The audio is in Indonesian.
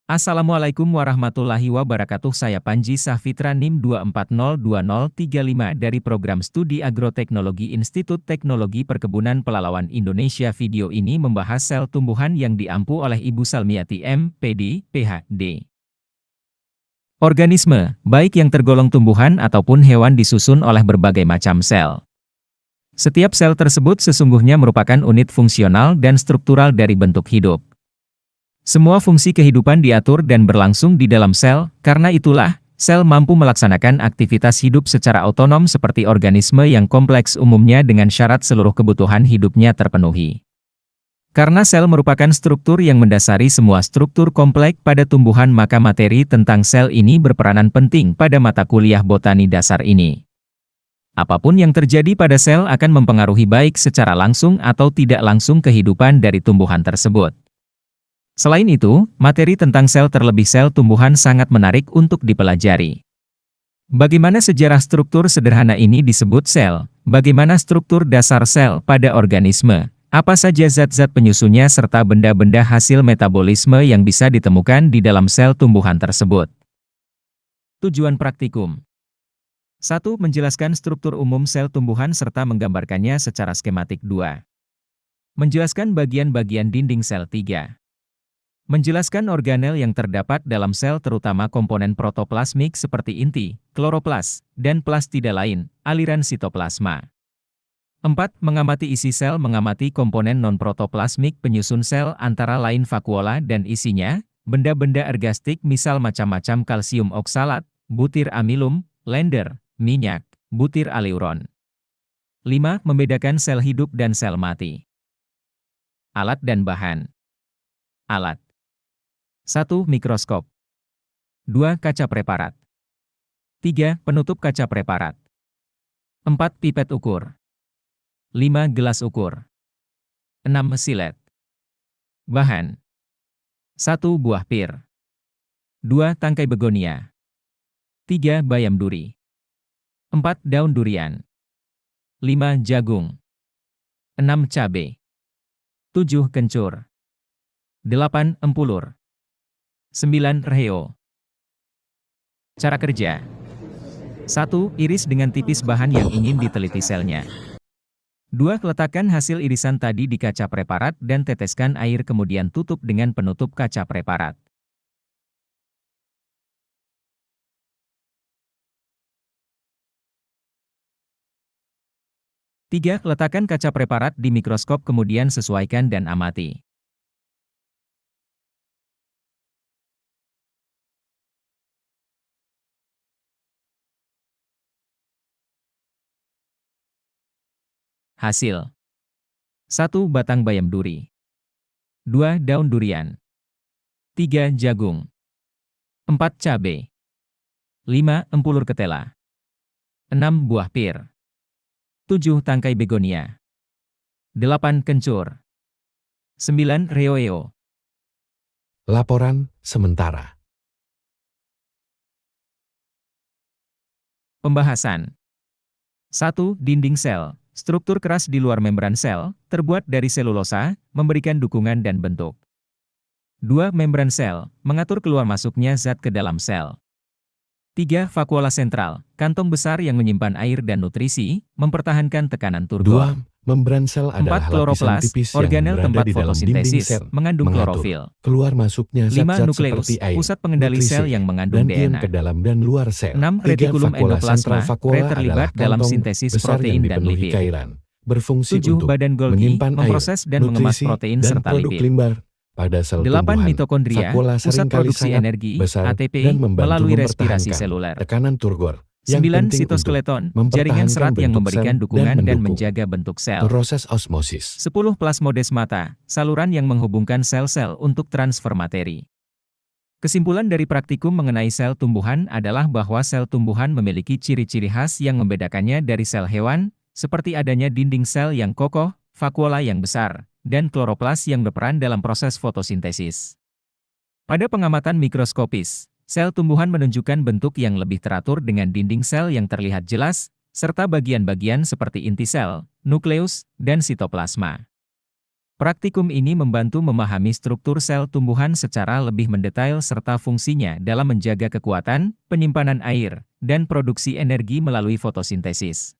Assalamualaikum warahmatullahi wabarakatuh. Saya Panji Sahfitra NIM 2402035 dari Program Studi Agroteknologi Institut Teknologi Perkebunan Pelalawan Indonesia. Video ini membahas sel tumbuhan yang diampu oleh Ibu Salmiati M.Pd, Ph.D. Organisme, baik yang tergolong tumbuhan ataupun hewan disusun oleh berbagai macam sel. Setiap sel tersebut sesungguhnya merupakan unit fungsional dan struktural dari bentuk hidup. Semua fungsi kehidupan diatur dan berlangsung di dalam sel, karena itulah, sel mampu melaksanakan aktivitas hidup secara otonom seperti organisme yang kompleks umumnya dengan syarat seluruh kebutuhan hidupnya terpenuhi. Karena sel merupakan struktur yang mendasari semua struktur kompleks pada tumbuhan, maka materi tentang sel ini berperanan penting pada mata kuliah botani dasar ini. Apapun yang terjadi pada sel akan mempengaruhi baik secara langsung atau tidak langsung kehidupan dari tumbuhan tersebut. Selain itu, materi tentang sel terlebih sel tumbuhan sangat menarik untuk dipelajari. Bagaimana sejarah struktur sederhana ini disebut sel? Bagaimana struktur dasar sel pada organisme? Apa saja zat-zat penyusunnya serta benda-benda hasil metabolisme yang bisa ditemukan di dalam sel tumbuhan tersebut? Tujuan praktikum 1. Menjelaskan struktur umum sel tumbuhan serta menggambarkannya secara skematik. 2. Menjelaskan bagian-bagian dinding sel. 3. Menjelaskan organel yang terdapat dalam sel terutama komponen protoplasmik seperti inti, kloroplas, dan plastida lain, aliran sitoplasma. 4. Mengamati isi sel, mengamati komponen non-protoplasmik penyusun sel antara lain vakuola dan isinya, benda-benda ergastik misal macam-macam kalsium oksalat, butir amilum, lender, minyak, butir aleuron. 5. Membedakan sel hidup dan sel mati. Alat dan bahan. Alat. 1. Mikroskop. 2. Kaca preparat. 3. Penutup kaca preparat. 4. Pipet ukur. 5. Gelas ukur. 6. Silet. Bahan. 1. Buah pir. 2. Tangkai begonia. 3. Bayam duri. 4. Daun durian. 5. Jagung. 6. Cabai. 7. Kencur. 8. Empulur. 9. Reheo. Cara kerja. 1. Iris dengan tipis bahan yang ingin diteliti selnya. 2. Letakkan hasil irisan tadi di kaca preparat dan teteskan air kemudian tutup dengan penutup kaca preparat. 3. Letakkan kaca preparat di mikroskop kemudian sesuaikan dan amati. Hasil. 1. Batang bayam duri. 2. Daun durian. 3. Jagung. 4. Cabai. 5. Empulur ketela. 6. Buah pir. 7. Tangkai begonia. 8. Kencur. 9. Reheo. Laporan sementara. Pembahasan. 1. Dinding sel. Struktur keras di luar membran sel, terbuat dari selulosa, memberikan dukungan dan bentuk. 2. Membran sel, mengatur keluar masuknya zat ke dalam sel. 3. Vakuola sentral, kantong besar yang menyimpan air dan nutrisi, mempertahankan tekanan turgor. 2. Membran sel 4. adalah lapisan Kloroplas, tipis yang organel berada tempat di dalam dinding fotosintesis, sel, mengandung mengatur klorofil. keluar masuknya 5. zat-zat Nukleus, seperti air, pusat pengendali nutrisi, sel yang mengandung dan ion DNA. ke dalam dan luar sel. 6. 3. Retikulum Vakuola sentral. endoplasma, Vakuola terlibat adalah dalam kantong sintesis besar yang protein dan dipenuhi lipid. cairan, berfungsi 7. untuk Badan Golgi, menyimpan air, memproses dan mengemas nutrisi, protein dan serta produk lipid. limbar. Pada sel 8. tumbuhan, Mitokondria, vakuola pusat seringkali produksi sangat energi, besar ATP, dan membantu melalui respirasi mempertahankan seluler. tekanan turgor. 9. Yang penting untuk Sitoskeleton, jaringan mempertahankan serat yang bentuk memberikan sel dukungan dan mendukung menjaga bentuk sel. proses osmosis. 10. Plasmodesmata, saluran yang menghubungkan sel-sel untuk transfer materi. Kesimpulan dari praktikum mengenai sel tumbuhan adalah bahwa sel tumbuhan memiliki ciri-ciri khas yang membedakannya dari sel hewan, seperti adanya dinding sel yang kokoh, vakuola yang besar, dan kloroplas yang berperan dalam proses fotosintesis. Pada pengamatan mikroskopis, sel tumbuhan menunjukkan bentuk yang lebih teratur dengan dinding sel yang terlihat jelas, serta bagian-bagian seperti inti sel, nukleus, dan sitoplasma. Praktikum ini membantu memahami struktur sel tumbuhan secara lebih mendetail serta fungsinya dalam menjaga kekuatan, penyimpanan air, dan produksi energi melalui fotosintesis.